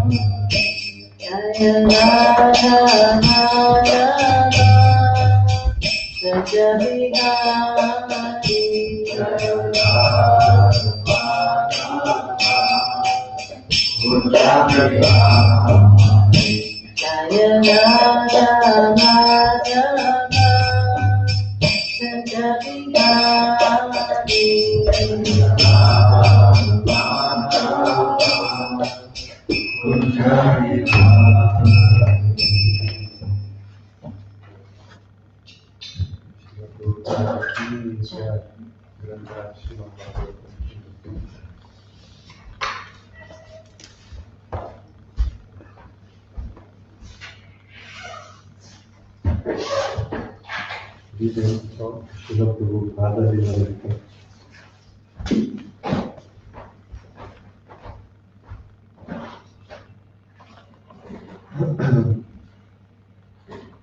Jaya Radha Madhava Jaya Bihari Jaya Radha Madhava Jaya Bihari Reading from Srila Prabhupada Lilamrita.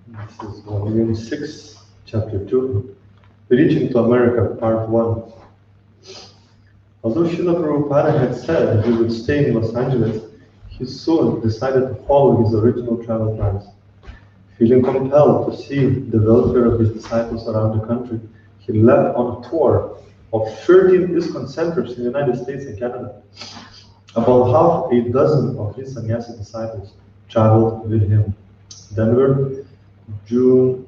This is volume 6, chapter 2, Reaching to America, part 1. Although Srila Prabhupada had said that he would stay in Los Angeles, he soon decided to follow his original travel plans. Feeling compelled to see the welfare of his disciples around the country, he left on a tour of 13 ISKCON centers in the United States and Canada. About half a dozen of his sannyasi disciples traveled with him. Denver, June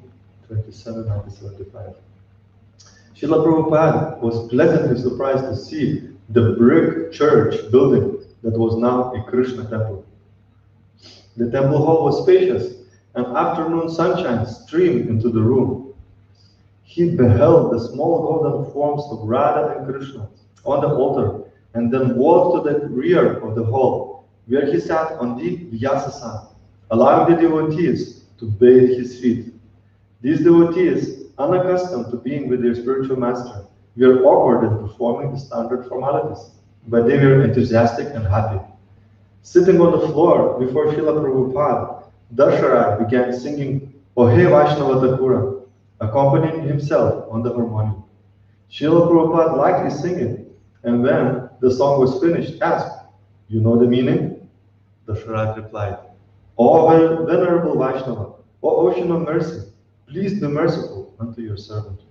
27, 1975. Srila Prabhupada was pleasantly surprised to see the brick church building that was now a Krishna temple. The temple hall was spacious, and afternoon sunshine streamed into the room. He beheld the small golden forms of Radha and Krishna on the altar, and then walked to the rear of the hall, where he sat on the Vyasasana, allowing the devotees to bathe his feet. These devotees, unaccustomed to being with their spiritual master, were awkward in performing the standard formalities, but they were enthusiastic and happy. Sitting on the floor before Srila Prabhupada, Dasharat began singing Ohe Vaishnava Thakura, accompanying himself on the harmonium. Srila Prabhupada liked his singing, and when the song was finished, asked, "You know the meaning?" Dasharat replied, "O Venerable Vaishnava, O Ocean of Mercy, please be merciful unto your servant."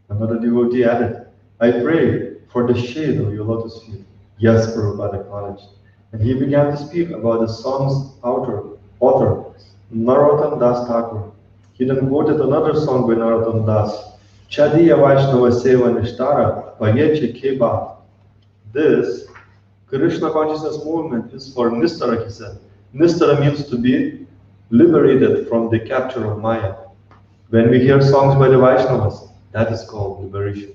Another devotee added, "I pray for the shade of your lotus feet." Yes, Prabhupada acknowledged. And he began to speak about the song's author, Narottam Das Thakur. He then quoted another song by Narottam Das, Chadiya Vaishnava Seva Nishtara Payeche Keba. This Krishna consciousness movement is for Nistara, he said. Nistara means to be liberated from the capture of Maya. When we hear songs by the Vaishnavas, that is called liberation.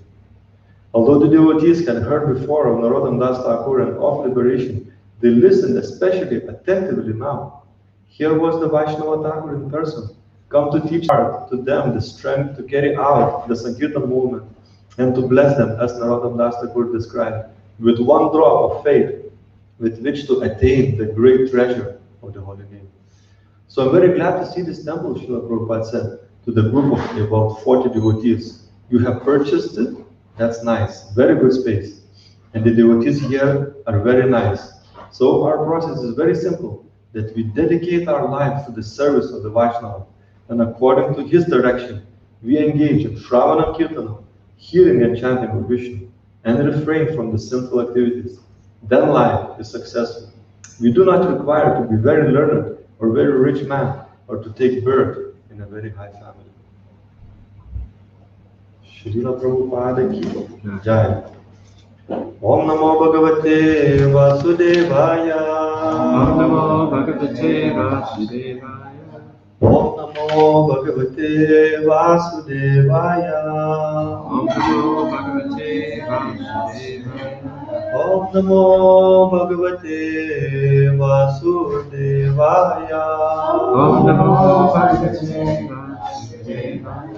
Although the devotees had heard before of Narottam Das Thakur and of liberation, they listened especially attentively now. Here was the Vaishnava Thakur in person, come to teach to them the strength to carry out the Sankirtan movement and to bless them, as Narottam Das Thakur described, with one drop of faith with which to attain the great treasure of the holy name. So I'm very glad to see this temple, Srila Prabhupada said to the group of about 40 devotees. You have purchased it? That's nice. Very good space. And the devotees here are very nice. So our process is very simple, that we dedicate our lives to the service of the Vaishnava, and according to his direction, we engage in Shravana Kirtana, hearing and chanting of Vishnu, and refrain from the sinful activities. Then life is successful. We do not require to be very learned or very rich man, or to take birth in a very high family. Srila Prabhupada ki Jai. Om Namo Bhagavate Vasudevaya. Om Namo Bhagavate Vasudevaya. Om Namo Bhagavate Vasudevaya. Om Namo Bhagavate Vasudevaya. Om Namo Bhagavate Vasudevaya. Om Namo Bhagavate Vasudevaya.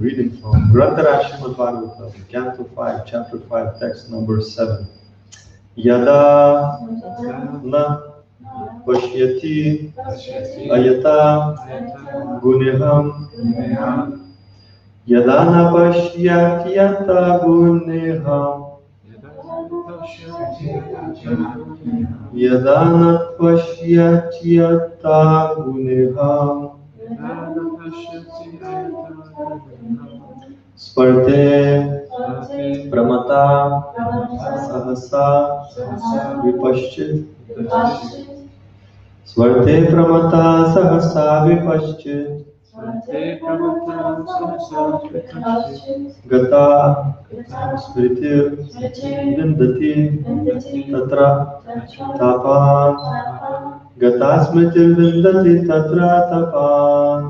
Reading from Grantara Srimad Bhagavatam, Canto 5, Chapter 5, Text number 7. Yada na pashyati ayata guneham. Yada na pashyati ayata guneham. Yadana pasyatyata guneham Sparte Pramata Sahasa Vipaschit Svarte Pramata Sahasa Vipaschit Gata Smritir Vindati Tatra Tapan Gata Smritir Vindati Tatra Tapan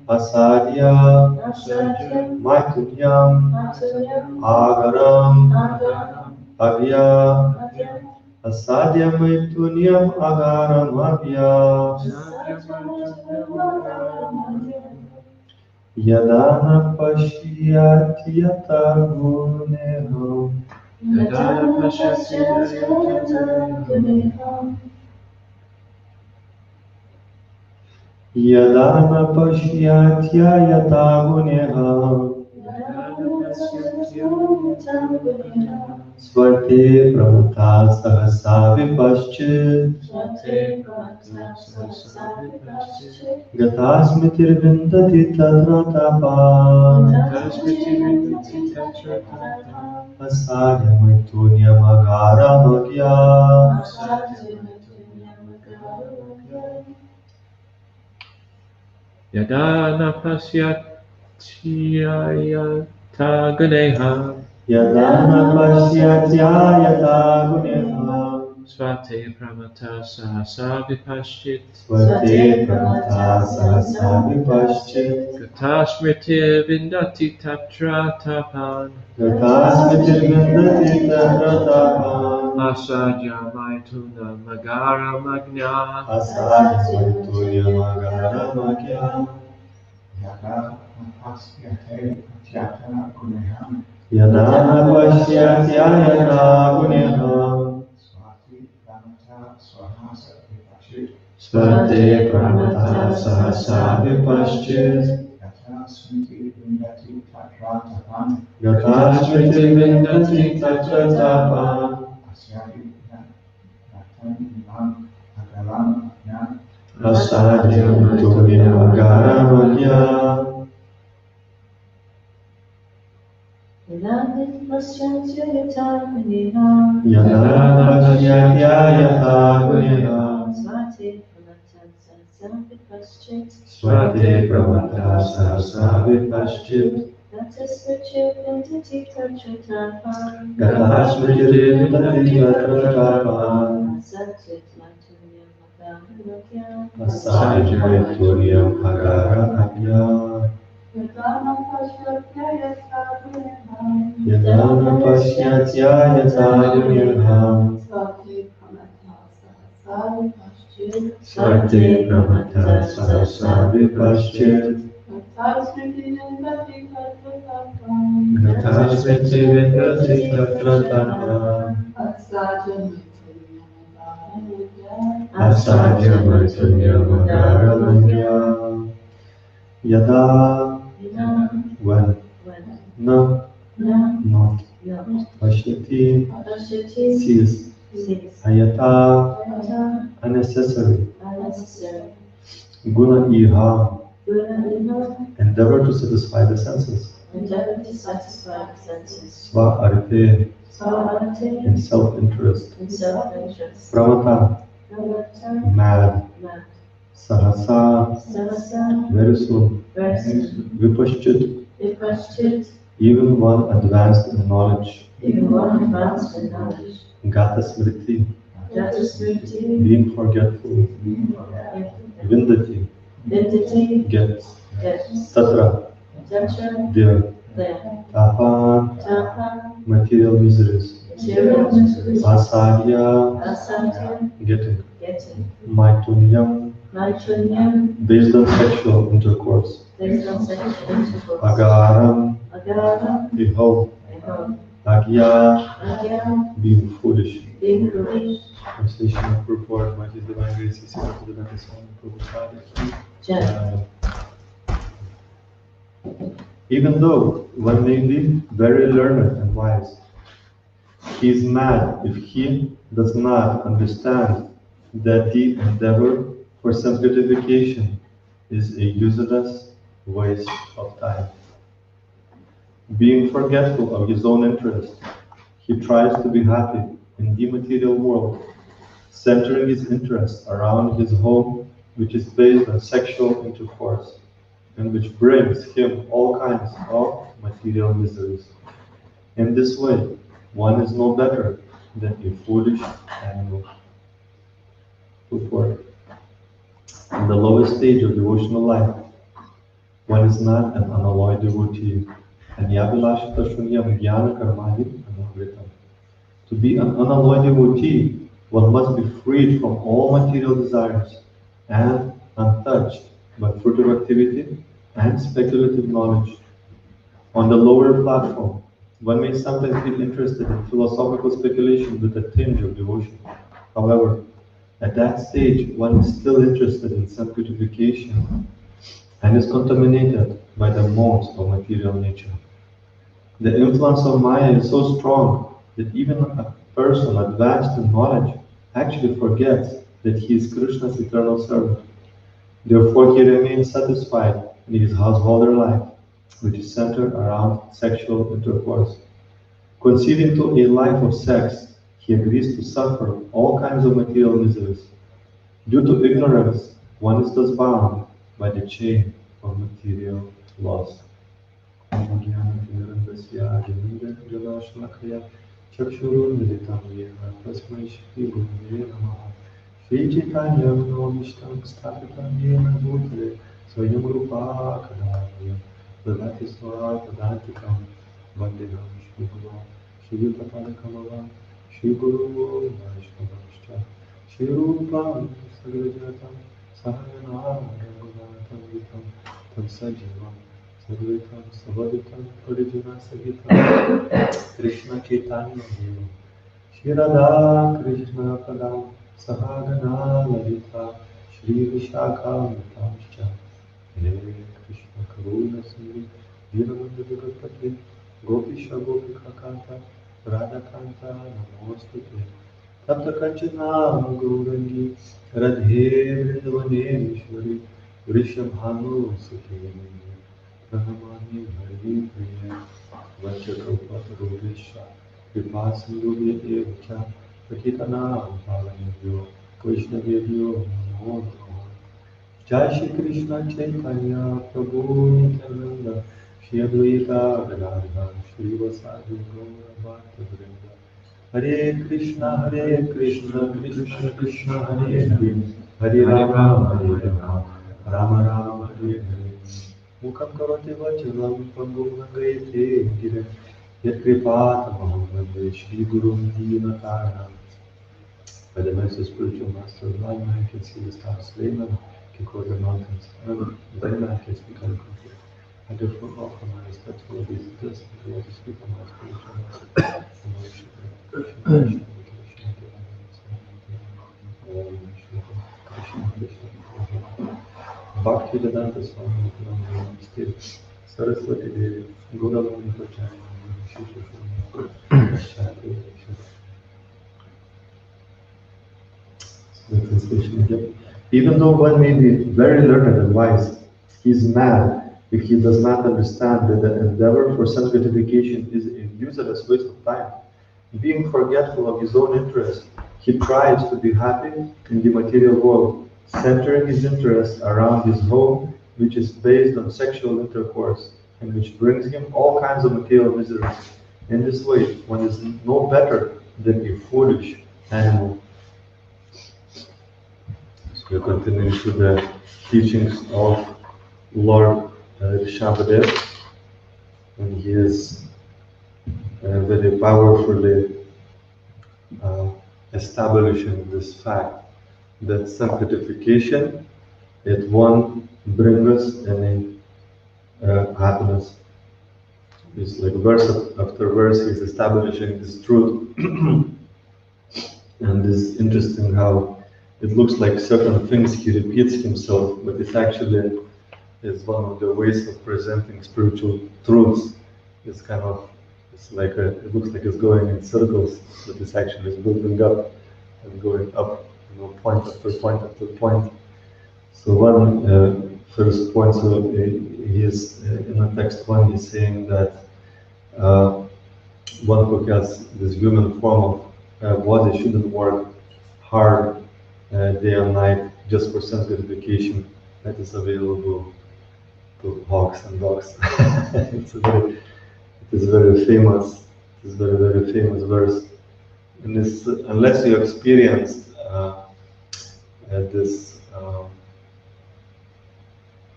Asadya Maitunyam Agaram Avya Asadya Maitunyam Agaram Avya Yadana Pashyati Yata Guneham Yadana Pashyati Yata Guneham Svarte Pramata Sahasa Vipaschit Gatasmitir Vindati Tatra Tapan Asadya Maitunya Magara Magya Yadana pasyatyayata guneham Yadana Pasyatyayata Guneham Svate pramata sahasa vipaschit Svate Pramata Sahasa Vipaschit Gatasmriti vindati tatra tapan Gatasmitir Vindati Tatra Tapan Asadya maituna magara magna Asadya Maitunya Magara Magya Yadana Pasyatyayata Guneham Svate Pramata Sahasa Vipaschit Gatasmriti Vindati Tatra Tapan Asadya Maitunya Magara Magya Yadana Pasyatyayata Guneham Svate Pramata Sahasa Vipaschit Gatasmriti Vindati Tatra Tapan Asadya Maitunya Magara Magya Yadana Pasyatyayata Guneham Svate Pramata Sahasa Vipaschit Gatasmriti Vindati Tatra Tapan Asadya Maitunya Magara Magya Yada when not Pashyati sees Ayata unnecessary Guna Iha endeavor to satisfy the senses Sva Arte in self-interest Pramata mad Sahasa very soon Vipaschit even one advanced in knowledge Gata Smriti being forgetful Vindati gets Tatra there Tapan material miseries Asadya getting Maitunyam based on sexual intercourse Agaram behold Agya being foolish Translation of purport by His Divine Grace is equal to the Divine Son Prabhupada. Even though one may be very learned and wise, he is mad if he does not understand that the endeavor for self-gratification is a useless waste of time. Being forgetful of his own interest, he tries to be happy in the material world, centering his interest around his home, which is based on sexual intercourse, and which brings him all kinds of material miseries. In this way, one is no better than a foolish animal. Footwork. In the lowest stage of devotional life, one is not an unalloyed devotee. Anyavilashita shunyam jnana karmani anavritam. To be an unalloyed devotee, one must be freed from all material desires and untouched by fruitive activity and speculative knowledge. On the lower platform, one may sometimes feel interested in philosophical speculation with a tinge of devotion. However, at that stage, one is still interested in self-gratification and is contaminated by the modes of material nature. The influence of Maya is so strong that even a person advanced in knowledge actually forgets that he is Krishna's eternal servant. Therefore, he remains satisfied in his householder life, which is centered around sexual intercourse. Conceding to a life of sex, he agrees to suffer all kinds of material miseries. Due to ignorance, one is thus bound by the chain of material laws. Shri Guru Vaishnavascha Shri Rupa Sagrajatam Sahagana Raghunatam Vitam Tam Sajivam Sadvitam Savaditam Parijana Sagitam Krishna Chaitanya Devam Shri Radha Krishna Padam Sahagana Lalita Shri Vishakha Vitamscha Hare Krishna Karuna Sindhu Dhinamanda Vigapati Gopisha Gopika Kanta Radha Kanta Namostute Tapta Kanchana Gaurangi Radhe Vrindavaneshwari Vrishabhanu Sute Pranamani Hari Priya Vachakapatarodesha Vipasindhu Evacha Pakitana Palanyo Vaishnavyo Namo Namo Jai Shri Krishna Chaitanya Prabhu Nityananda Shri Advaita Gadadhar Shri Vasadi Gaura Bhakta Vrinda Hare Krishna Krishna Krishna Hare Hare Hare Rama Rama Rama Hare Hare Mukam Karoti Vachalam Pangum Nagayate Gira Yat Kripatamaham Vande Shri Guru Dinatarana. By the mercy of spiritual master of life, I can see the stars Layman, can cross the mountains. However, then I can speak uncomfortable. I therefore offer my respectful obeisances to what is speak on my spiritual master. Bhakti Vedanta Swami Namaste Saraswati Devi Gauravani Pachani The translation again. Even though one may be very learned and wise, he is mad if he does not understand that the endeavor for self-gratification is a useless waste of time. Being forgetful of his own interest, he tries to be happy in the material world, centering his interest around his home, which is based on sexual intercourse, and which brings him all kinds of material miseries. In this way, one is no better than a foolish animal. We continue to the teachings of Lord Rishabhadev, and he is very powerfully establishing this fact that self-gratification it won't bring us any happiness. It's like verse after verse he's establishing this truth, and it's interesting how it looks like certain things he repeats himself, but it actually is one of the ways of presenting spiritual truths. It's kind of it's like it looks like it's going in circles, but it's actually building up and going up, point after point after point. So one first point, so he is in the text one, he's saying that one who has this human form of body shouldn't work hard day and night just for sense gratification that is available to hawks and dogs. It is very famous. It is very famous verse. And this, unless you experienced this,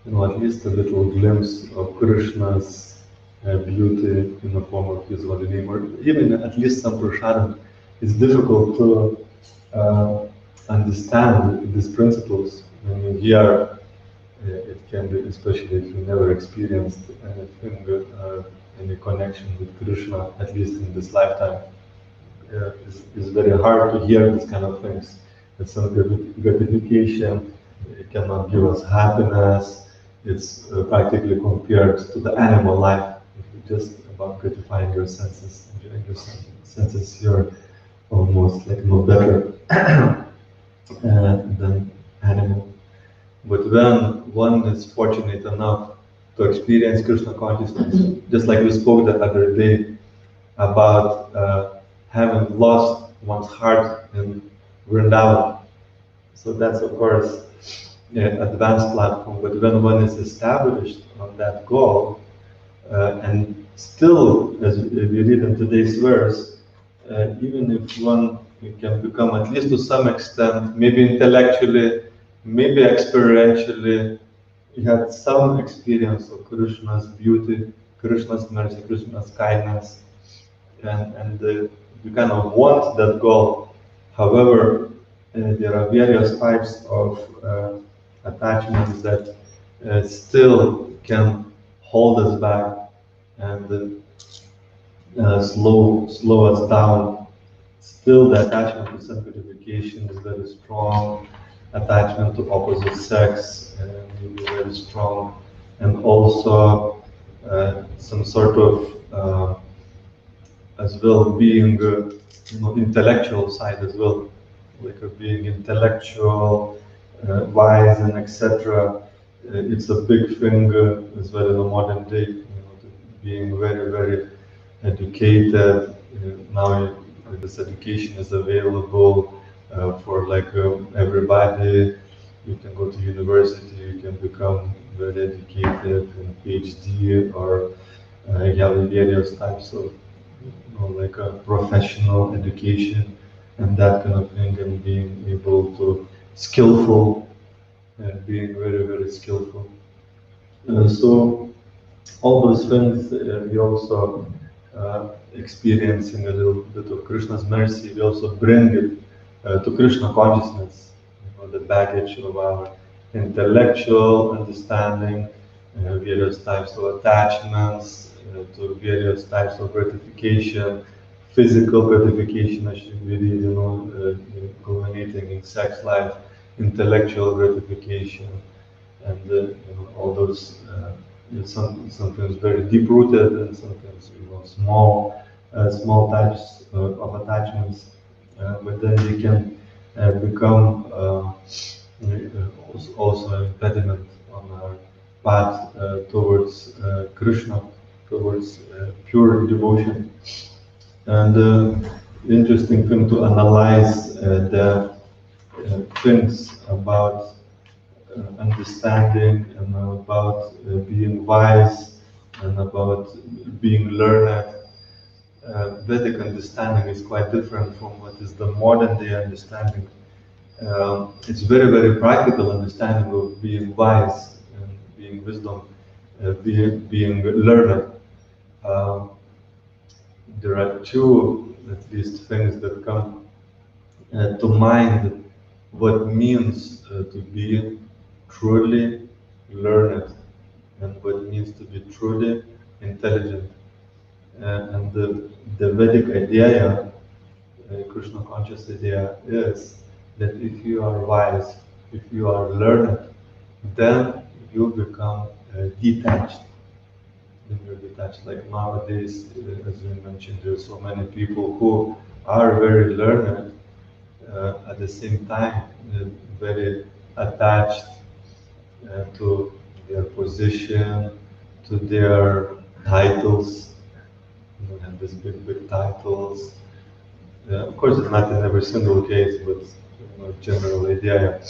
at least a little glimpse of Krishna's beauty in the form of his holy name, or even at least some prashadam, it's difficult to understand these principles. When you hear, it can be, especially if you never experienced anything, any connection with Krishna, at least in this lifetime. It's very hard to hear these kind of things. It's some gratification, it cannot give us happiness. It's practically compared to the animal life. If you just about gratifying your senses, enjoying your senses, you're almost like no better than animal. But when one is fortunate enough to experience Krishna consciousness, just like we spoke the other day about having lost one's heart in Vrindavan. So that's of course advanced platform, but when one is established on that goal, and still, as we read in today's verse, even if one can become, at least to some extent, maybe intellectually, maybe experientially, he had some experience of Krishna's beauty, Krishna's mercy, Krishna's kindness, and you kind of want that goal. However, there are various types of attachments that still can hold us back and slow us down. Still, the attachment to self-gratification is very strong. Attachment to opposite sex is very strong, and also some sort of as well being intellectual side as well, like being intellectual, wise, and etc. It's a big thing as well in the modern day. Being very educated. Now this education is available for like everybody. You can go to university, you can become very educated in PhD, or you have various types of like a professional education and that kind of thing, and being able to skillful and being very skillful. So all those things we also experiencing a little bit of Krishna's mercy. We also bring it to Krishna consciousness, the baggage of our intellectual understanding, various types of attachments, to various types of gratification, physical gratification, as you read, culminating in sex life, intellectual gratification, and all those sometimes very deep rooted and sometimes small types of attachments, but then they can become also an impediment on our path towards Krishna, towards pure devotion. And the interesting thing to analyze the things about understanding and about being wise and about being learned. Vedic understanding is quite different from what is the modern day understanding. It's very practical understanding of being wise and being wisdom, being learned. There are two, at least, things that come to mind what means to be truly learned and what it means to be truly intelligent. And the Vedic idea, Krishna conscious idea, is that if you are wise, if you are learned, then you become detached. when you're detached. Like nowadays, as we mentioned, there's so many people who are very learned, at the same time, very attached to their position, to their titles. You have these big titles. Of course, it's not in every single case, but general idea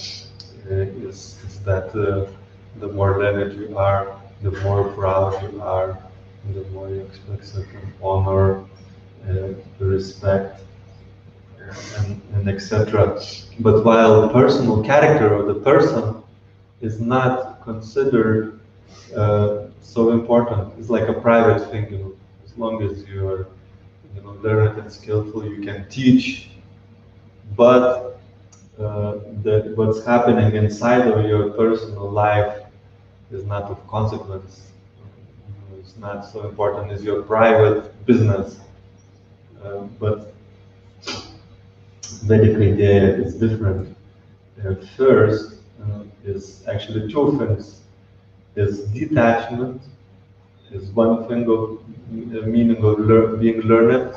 is that the more learned you are, the more proud you are, the more you expect certain honor, respect, and etc. But while personal character of the person is not considered so important, it's like a private thing. As long as you are, learned and skillful, you can teach. But what's happening inside of your personal life is not of consequence. It's not so important as your private business. But Vedic idea is different. First is actually two things. Is detachment, is one thing of meaning of being learned,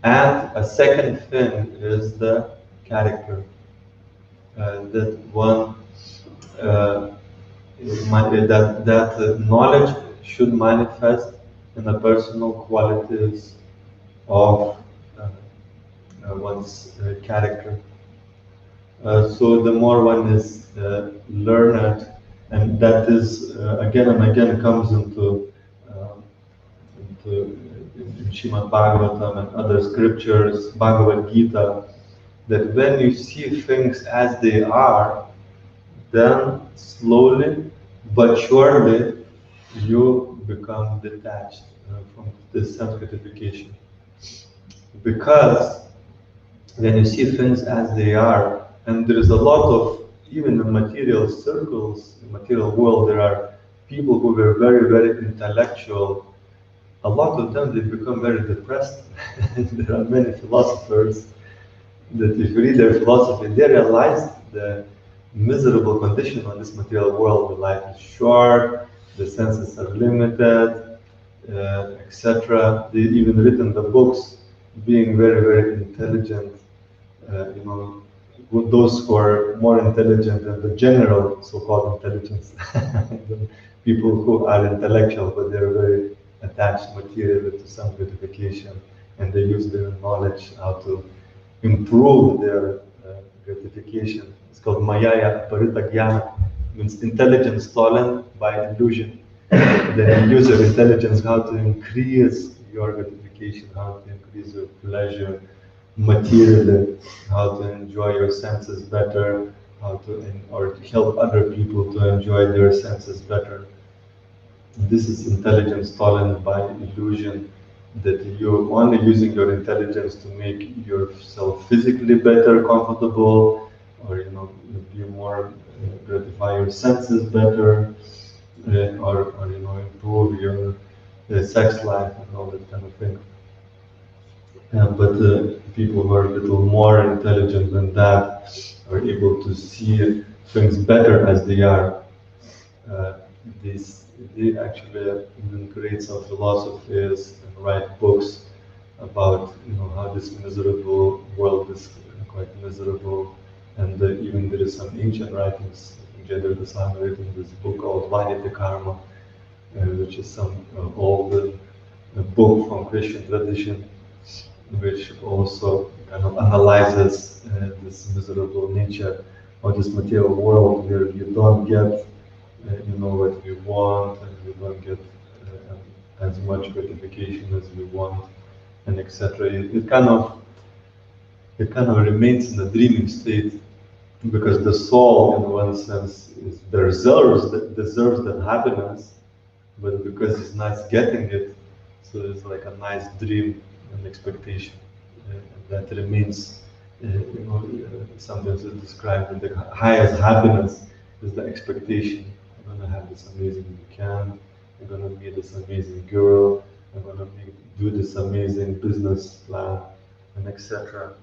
and a second thing is the character. That one that knowledge should manifest in the personal qualities of one's character. So the more one is learned, and that is again and again comes into in Srimad Bhagavatam and other scriptures, Bhagavad Gita, that when you see things as they are, then slowly but surely you become detached from this self-gratification. Because when you see things as they are, and there is a lot of, even in material circles, in material world, there are people who were very, very intellectual. A lot of them, they become very depressed. There are many philosophers that if you read their philosophy, they realize the miserable condition on this material world. The life is short, the senses are limited, etc. They even written the books, being very, very intelligent. With those who are more intelligent than the general so-called intelligence, the people who are intellectual, but they're very attached materially to some gratification, and they use their knowledge how to improve their gratification. It's called Mayaya Parita Jnana, means intelligence stolen by illusion. Then you use your intelligence how to increase your gratification, how to increase your pleasure materially, how to enjoy your senses better, or to help other people to enjoy their senses better. This is intelligence stolen by illusion, that you're only using your intelligence to make yourself physically better, comfortable, or be more, gratify your senses better, or improve your sex life and all that kind of thing. But people who are a little more intelligent than that are able to see things better as they are. Uh, they actually even create some philosophies and write books about how this miserable world is quite miserable, and even there is some ancient writings. Jadar Dasani written this book called Vanity Karma, which is some old book from Christian tradition, which also kind of analyzes this miserable nature of this material world, where you don't get what we want, and we don't get as much gratification as we want, and etc. It kind of remains in a dreaming state, because the soul, in one sense, deserves that happiness, but because it's not getting it, so it's like a nice dream and expectation that remains. Sometimes it's described that the highest happiness is the expectation. I'm gonna have this amazing weekend. I'm gonna meet this amazing girl. I'm gonna do this amazing business plan, and etc.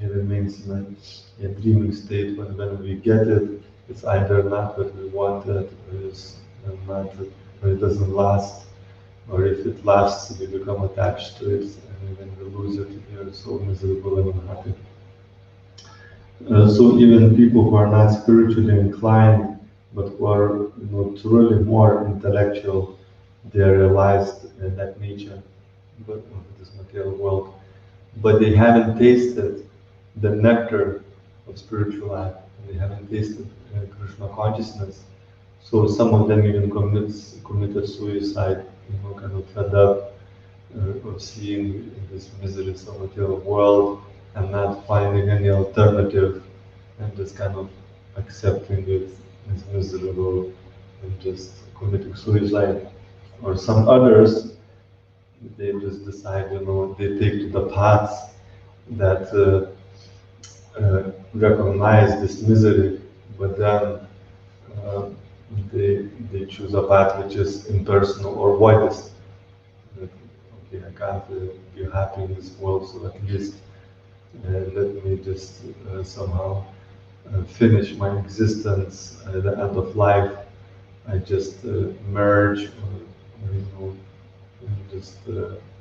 It remains in a dreaming state. When we get it, it's either not what we wanted, or it's not, or it doesn't last. or if it lasts, we become attached to it, and when we lose it, we are so miserable and unhappy. So even people who are not spiritually inclined, but who are truly more intellectual, they realized that nature of this material world, but they haven't tasted the nectar of spiritual life. They haven't tasted Krishna consciousness. So some of them even committed suicide, kind of fed up of seeing this miserous material world and not finding any alternative, and just kind of accepting it as miserable and just committing suicide. Or some others, they just decide, they take to the paths that recognize this misery, but then uh, they choose a path which is impersonal or voidist. That, okay, I can't be happy in this world, so at least let me just somehow finish my existence at the end of life. I just merge, just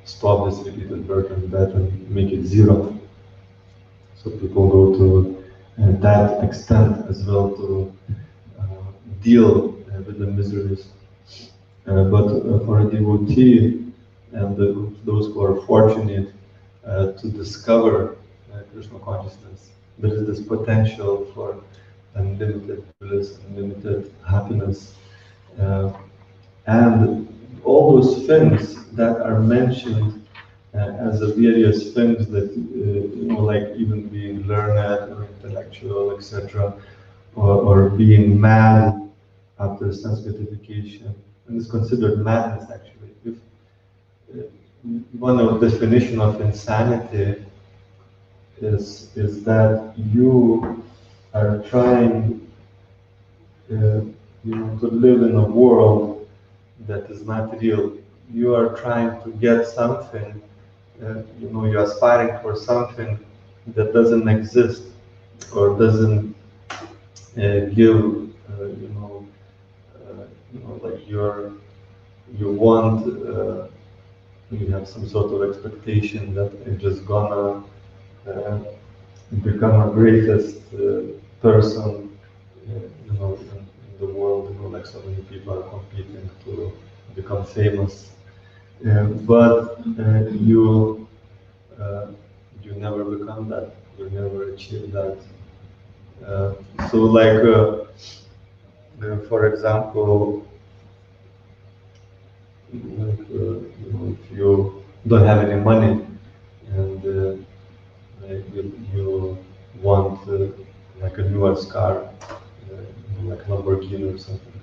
stop this repeated birth and death and make it zero. So people go to that extent as well to deal with the miseries. But for a devotee and those who are fortunate to discover Krishna consciousness, there is this potential for unlimited bliss, unlimited happiness. And all those things that are mentioned as the various things that, like even being learned or intellectual, etc., or being mad after sense gratification, and it's considered madness actually. If one of the definition of insanity is that you are trying, to live in a world that is not real. You are trying to get something, you're aspiring for something that doesn't exist or doesn't give, like you want, you have some sort of expectation that I'm just gonna become a greatest person, in the world. Like so many people are competing to become famous, but you never become that. You never achieve that. So, like for example, if you don't have any money and you want like a newer car, like Lamborghini or something.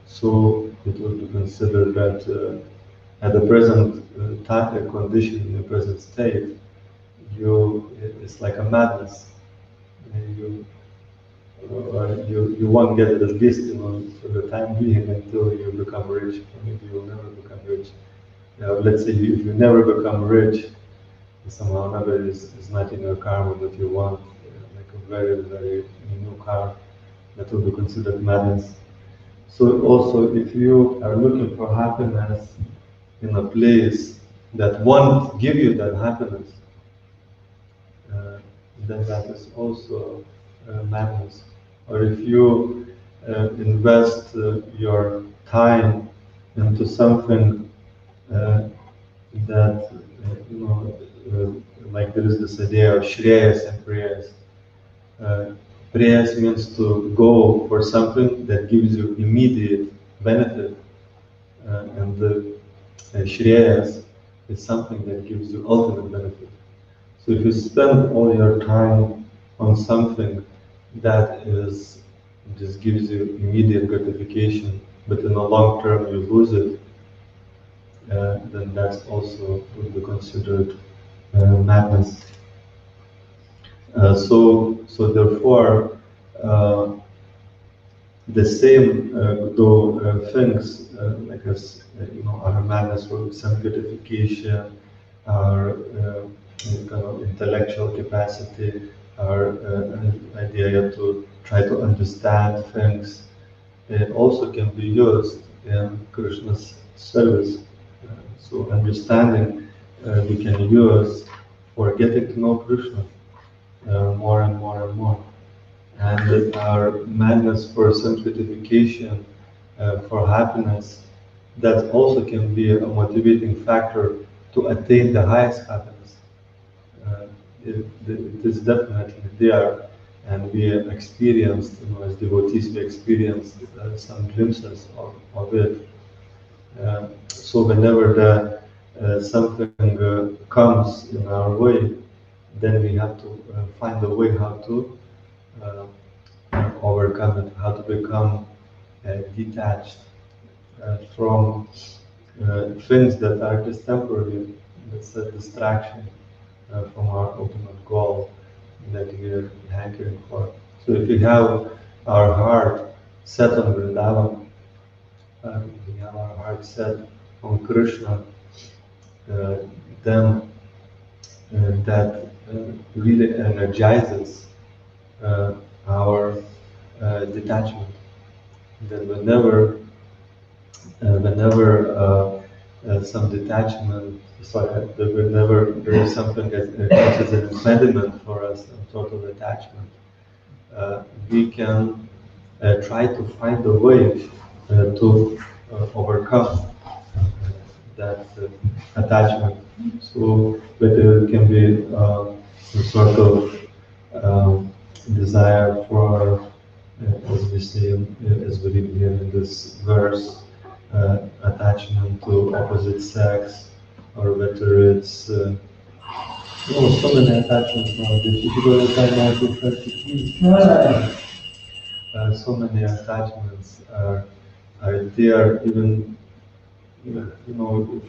So it would be considered that at the present time, condition, in the present state, it's like a madness. You won't get it, at least for the time being, until you become rich. Or maybe you'll never become rich. Let's say if you never become rich, somehow or another is not in your karma that you want, like a very, very new car, that will be considered madness. So also, if you are looking for happiness in a place that won't give you that happiness, then that is also madness. Or if you invest your time into something that, like there is this idea of Shreyas and Preyas. Preyas means to go for something that gives you immediate benefit, and the Shreyas is something that gives you ultimate benefit. So if you spend all your time on something that just gives you immediate gratification, but in the long term you lose it, then that's also would be considered madness. So therefore, the same things like as our madness for some gratification, our kind of intellectual capacity, our idea to try to understand things, it also can be used in Krishna's service. So understanding we can use for getting to know Krishna more and more and more. And that our madness for sanctification, for happiness, that also can be a motivating factor to attain the highest happiness. Uh, it is definitely there, and we experienced, as devotees, we experienced some glimpses of it. So whenever something comes in our way, then we have to find a way how to uh, overcome it, how to become detached from things that are just temporary. That's a distraction from our ultimate goal that we are hankering for. So if we have our heart set on Vrindavan, we have our heart set on Krishna, uh, then that really energizes our detachment. Then whenever some detachment, sorry, whenever there is something that causes an impediment for us in total detachment, we can try to find a way to overcome that attachment. So whether it can be some sort of desire for, as we say, as we read here in this verse, attachment to opposite sex, or whether it's so many attachments now. If you go inside now to 30, so many attachments are there, even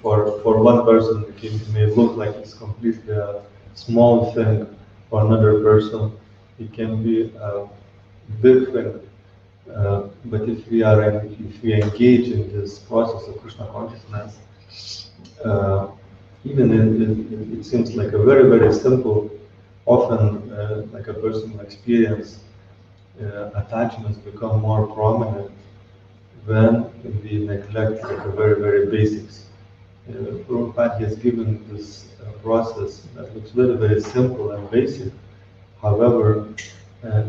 for one person it may look like it's completely a small thing. For another person, it can be a big thing. But if we engage in this process of Krishna consciousness, even it seems like a very, very simple, often like a personal experience, attachments become more prominent when we neglect like a very, very basics. Prabhupada has given this process that looks very, very simple and basic. However, uh,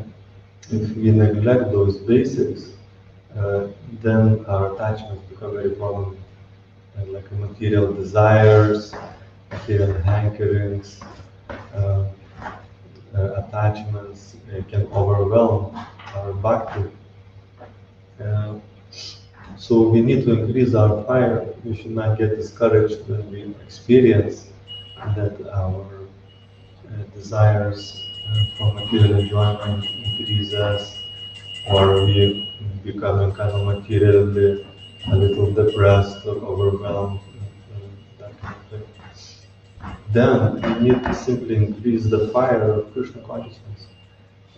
if we neglect those basics, then our attachments become very prominent, like material desires, material hankerings, uh, attachments can overwhelm our bhakti. Uh, so we need to increase our fire. We should not get discouraged when we experience that our desires for material enjoyment increases, or we becoming kind of materially a little depressed or overwhelmed, that kind of thing. Then we need to simply increase the fire of Krishna consciousness,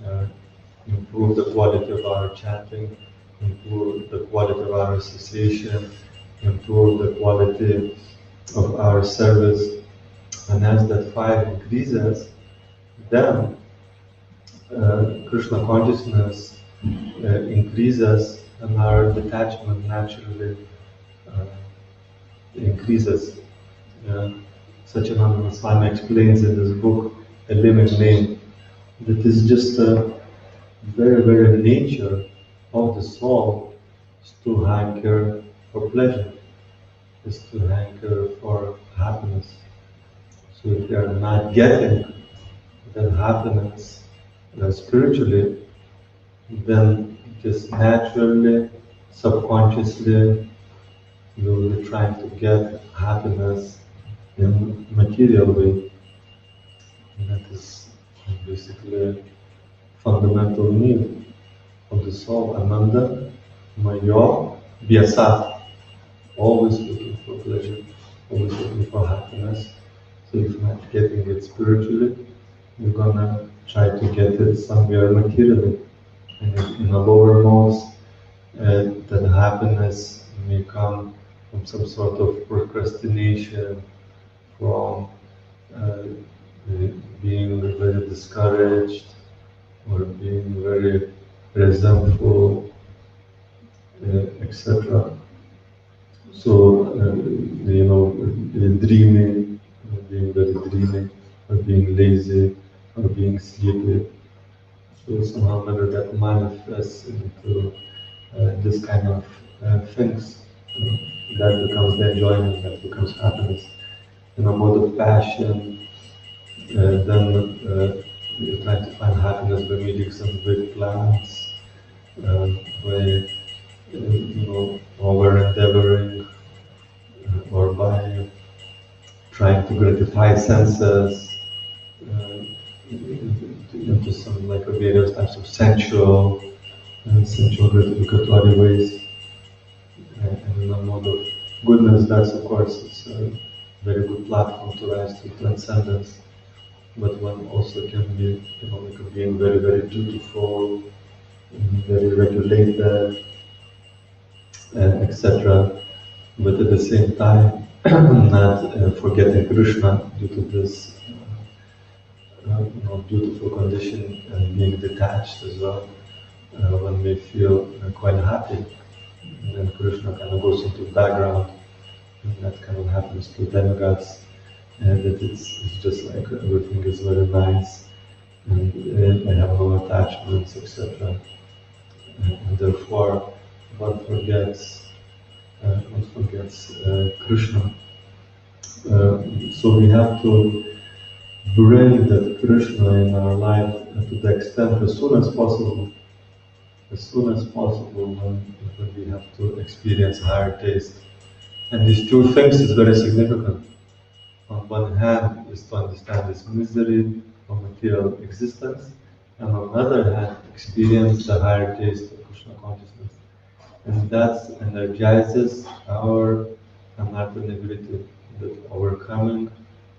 uh, improve the quality of our chanting, improve the quality of our association, improve the quality of our service. And as that fire increases, then Krishna consciousness increases, and our detachment naturally uh, increases. Uh, Satchidananda Swami explains in his book, A Living Name, that is just a very, very nature of the soul is to hanker for pleasure, is to hanker for happiness. So if we are not getting that happiness spiritually, then just naturally, subconsciously, we will be trying to get happiness in material way. And that is basically a fundamental need of the soul. Ananda, Mayo, Vyasat, always looking for pleasure, always looking for happiness. So if not getting it spiritually, you're gonna try to get it somewhere materially. And in a lower modes, that happiness may come from some sort of procrastination, from uh, being very discouraged, or being very resentful, etc. So, dreaming, being very dreamy, or being lazy, or being sleepy. So somehow whether that manifests into this kind of things, that becomes the enjoyment, that becomes happiness. In a mode of passion, then you try to find happiness by meeting some big plans, by over endeavoring, or by trying to gratify senses, into some like various types of sensual gratificatory ways. And in a mode of goodness, that's of course it's a very good platform to rise to transcendence. But one also can be, like being very, very dutiful, very regulated, etc. But at the same time, not forgetting Krishna due to this beautiful condition and being detached as well. When we feel quite happy, then Krishna kind of goes into the background, and that kind of happens to demigods. That it's just like everything is very nice, and I have no attachments, etc. And therefore, one forgets Krishna. So we have to bring that Krishna in our life to the extent as soon as possible. As soon as possible, when we have to experience higher taste. And these two things is very significant. On one hand is to understand this misery of material existence, and on the other hand, experience the higher taste of Krishna consciousness. And that energizes our anatta-nivriti, that overcoming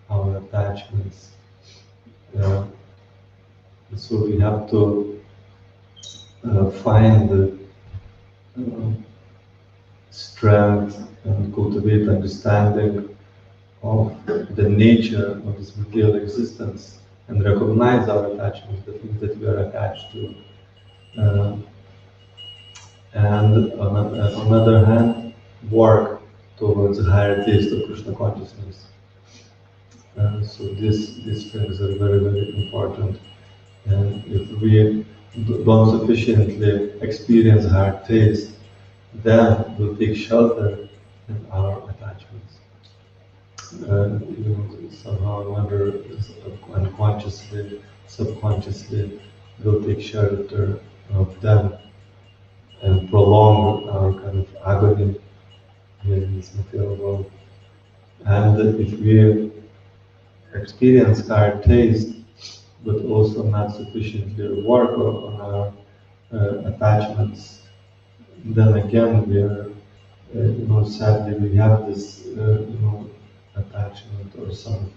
our attachments. So we have to find the strength and cultivate understanding of the nature of this material existence and recognize our attachments, the things that we are attached to. And on the other hand, work towards a higher taste of Krishna consciousness. So these things are very, very important. And if we don't sufficiently experience higher taste, then we'll take shelter in our attachments. Somehow, whether unconsciously, subconsciously, we'll take shelter of them and prolong our kind of agony in this material world. And if we experience higher taste, but also not sufficiently work on our attachments, then again we are, sadly we have this, attachment or some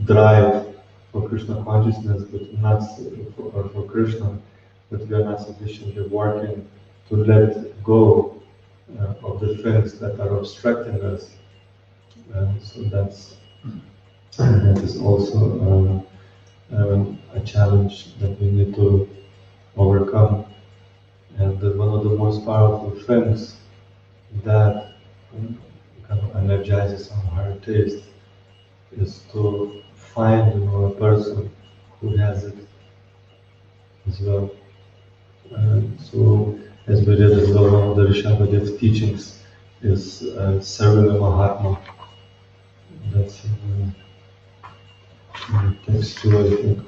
drive for Krishna consciousness, but not for Krishna, but we are not sufficiently working to let go of the things that are obstructing us. So that is also a challenge that we need to overcome. And one of the most powerful things that kind of energizes our higher taste is to find a person who has it as well. So as we read as well, one of the Rishabhadev's teachings is serving a Mahatma. That's in text 2, I think.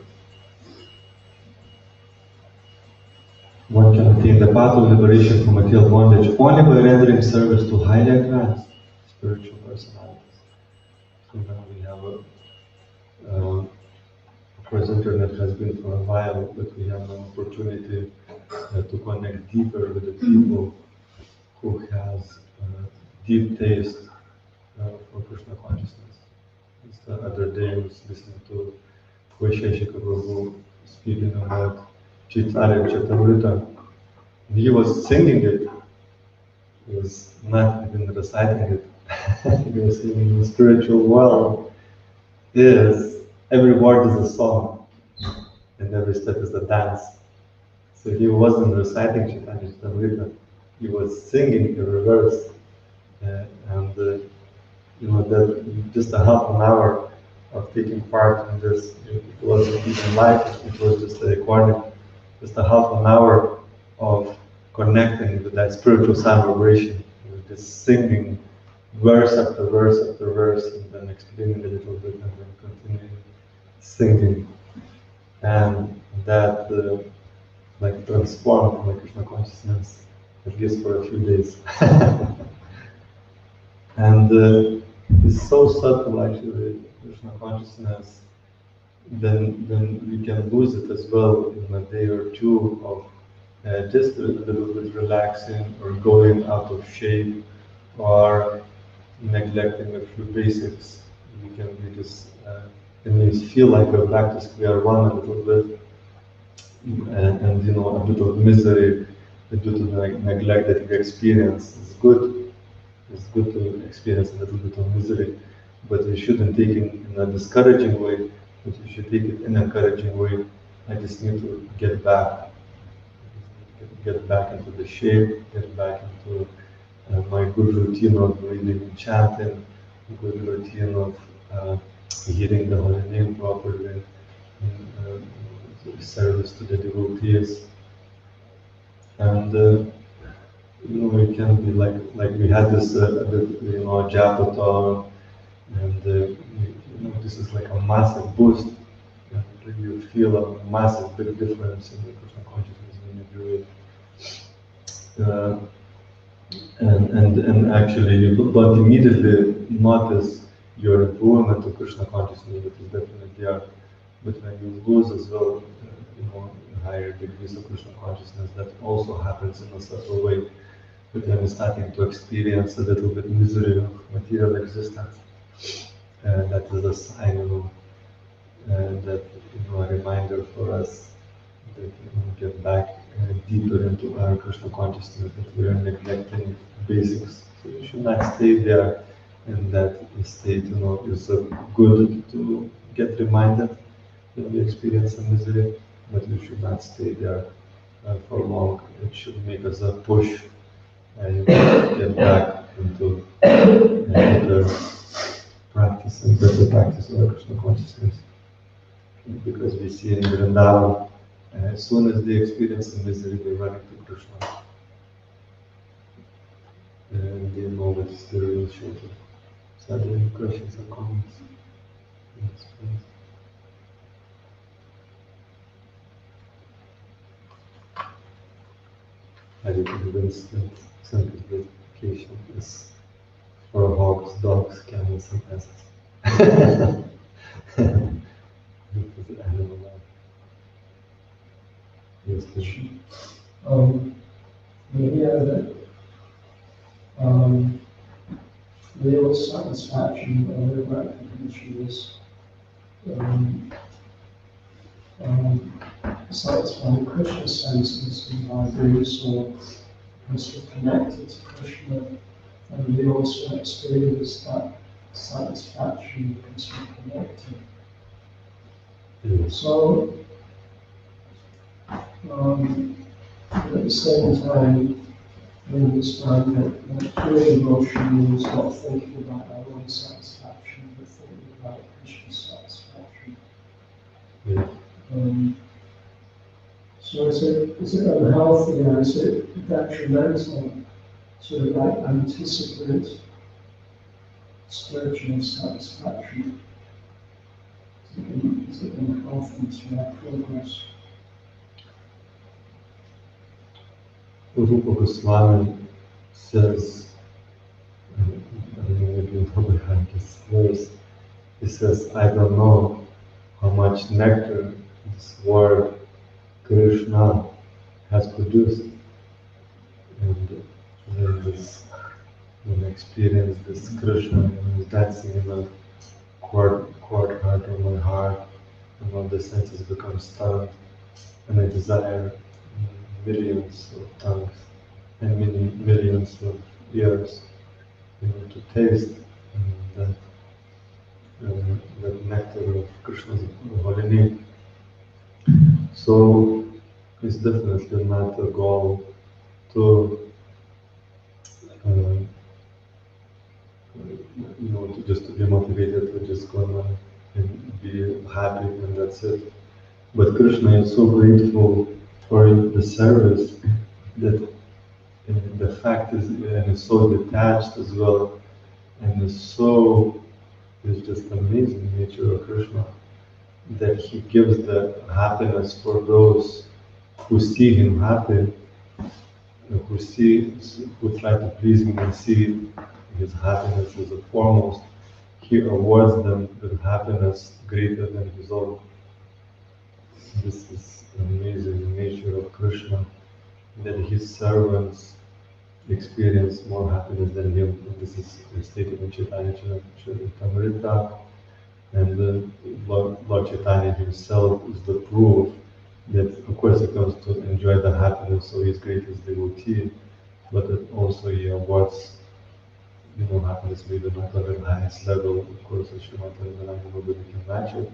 One can attain the path of liberation from material bondage only by rendering service to highly advanced spiritual personalities. So now we have of course, internet has been for a while, but we have an opportunity to connect deeper with the people who has deep taste for Krishna consciousness. Just the other day I was listening to Vaisheshika Prabhu speaking about Chaitanya Chaitanya. He was singing it. He was not even reciting it. He was saying the spiritual world is, every word is a song and every step is a dance. So he wasn't reciting Chaitanya Chaitanya, he was singing in reverse. And that just a half an hour of taking part in this, it wasn't even live, it was just a recording, just a half an hour of connecting with that spiritual sound vibration, just singing verse after verse after verse, and then explaining a little bit, and then continuing singing. And that like transformed my Krishna consciousness, at least for a few days. And it's so subtle actually, Krishna consciousness, then we can lose it as well in a day or two of just a little bit relaxing or going out of shape or neglecting a few basics. We can be just, it makes feel like we're back to square one a little bit, and a bit of misery due to the neglect that we experience is good. It's good to experience a little bit of misery, but we shouldn't take it in a discouraging way, but we should take it in an encouraging way. I just need to get back, get back into the shape, get back into my good routine of reading and chanting, good routine of hearing the holy name properly, and service to the devotees. And it can be like we had this Japaton, and this is like a massive boost. And you feel a massive big difference in the Krishna consciousness when you do it. And actually you don't immediately notice your improvement to Krishna consciousness, that is definitely there. But when you lose as well, higher degrees of Krishna consciousness, that also happens in a subtle way. But when you're starting to experience a little bit misery of material existence, that is a sign, that a reminder for us that we get back deeper into our Krishna consciousness, that we are neglecting basics. So you should not stay there in that state. It's good to get reminded when we experience some misery, but we should not stay there for long. It should make us a push and get back into better practice and better practice of Krishna consciousness. Because we see in Vrindavan, as soon as they experience some misery, they run into Krishna. And they know that it's the real shelter. So are there any questions or comments in this place? I didn't convince that sanctification is for hogs, dogs, camels, and peasants. Because the animal life. Yes, Krishna. We hear that real satisfaction or real recognition is satisfying Krishna's senses and by doing so, because we're connected to Krishna, and we also experience that satisfaction because we're connected. Yes. So, at the same time, we understand that true devotion means not thinking about our own satisfaction, but thinking about Krishna's satisfaction. Yeah. So is it unhealthy or is it detrimental to anticipate spiritual satisfaction? Is it unhealthy to our progress? Rupa Goswami says, I don't know if you probably have this verse, he says, I don't know how much nectar this word Krishna has produced. And then when I experience this Krishna, when he's dancing in the court heart of my heart, and all the senses become stunned, and I desire millions of tongues and many millions of ears, to taste that nectar of Krishna's holy name. So it's definitely not a goal to just to be motivated to just go on and be happy and that's it. But Krishna is so grateful for the service that the fact is, and is so detached as well, and is just amazing nature of Krishna that he gives the happiness for those who see him happy, who try to please him and see his happiness as a foremost. He awards them with happiness greater than his own. This is amazing nature of Krishna, that his servants experience more happiness than him. This is stated in Chaitanya Charitamrita, and Lord Chaitanya himself is the proof that, of course, he comes to enjoy the happiness of his greatest devotee, but that also he awards, happiness maybe not on the highest level. Of course, in Srimad nobody can match it,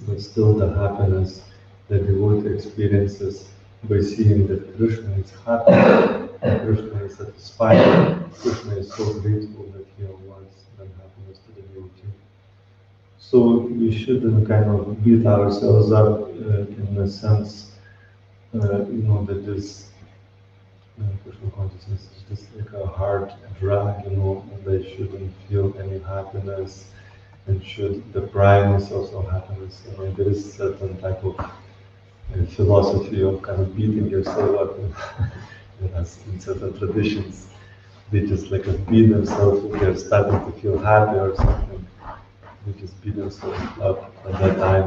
but still the happiness that devotee experiences by seeing that Krishna is happy, and Krishna is satisfied, Krishna is so grateful that he awards that happiness to the devotee. So we shouldn't kind of beat ourselves up in the sense, that this Krishna consciousness is just like a hard drug, and they shouldn't feel any happiness and should deprive themselves of happiness. There is certain type of philosophy of kind of beating yourself up in certain traditions. They just like beat themselves if they're starting to feel happy or something. They just beat themselves up at that time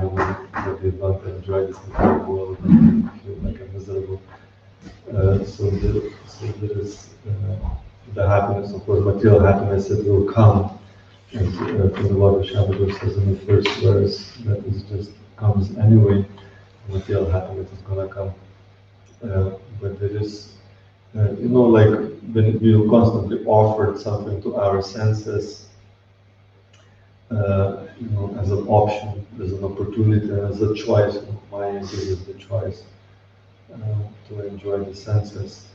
and they don't enjoy this material world and they feel like a miserable. So there is the happiness, of course, material happiness that will come. As the Lord Shabbat says in the first verse, that is just comes anyway. Material happiness is gonna come. But there is, like when we constantly offered something to our senses, as an option, as an opportunity, as a choice. Maya gives the choice to enjoy the senses.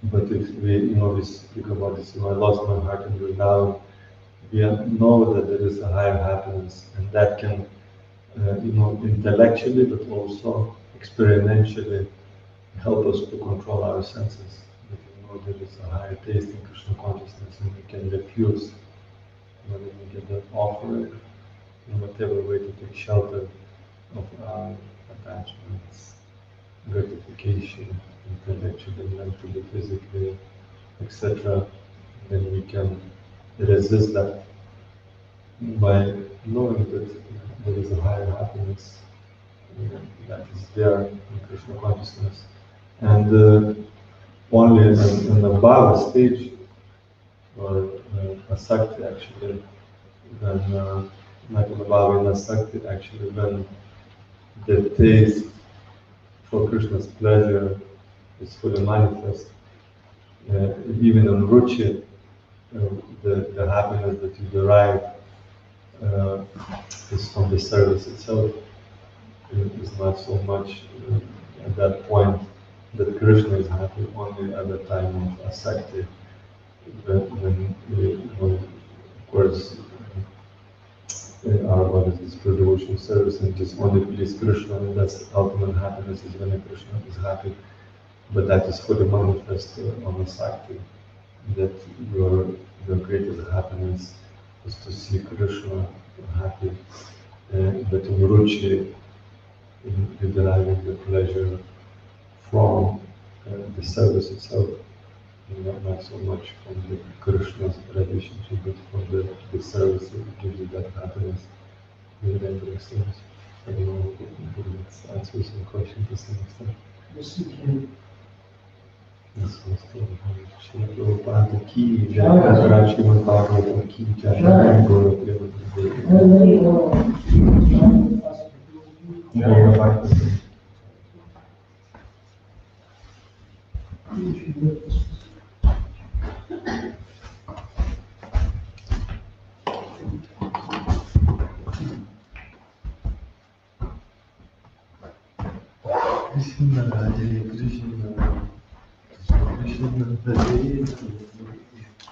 But if we speak about this, I lost my heart and you're down, we know that there is a higher happiness, and that can, intellectually, but also experientially help us to control our senses. That there is a higher taste in Krishna consciousness, and we can refuse when we get that offer in whatever way to take shelter of our attachments, gratification, intellectually, mentally, physically, etc. Then we can resist that by knowing that there is a higher happiness that is there in Krishna consciousness. And only in the Bhava stage, or Asakti actually, when not in the Bhava, in Asakti actually, when the taste for Krishna's pleasure is fully manifest, even in Ruchi, the happiness that you derive is from the service itself. It is not so much at that point that Krishna is happy, only at the time of Asakti, when of course, our bodies is for devotional service and just only please Krishna, and that's the ultimate happiness is when Krishna is happy. But that is fully manifest on Asakti, that your greatest happiness is to see Krishna happy. But in Ruchi, you're deriving the pleasure from the service itself, not so much from the Krishna's relationship, but from the service that gives you that happiness. Does that make sense? I don't know if that answers some question to some extent. Yes, thank you. This was Srila Prabhupada ki jai, Srimad Bhagavatam ki jai, Gaura Prabhupada. Krishna, Hare Krishna, Krishna Hare Hare.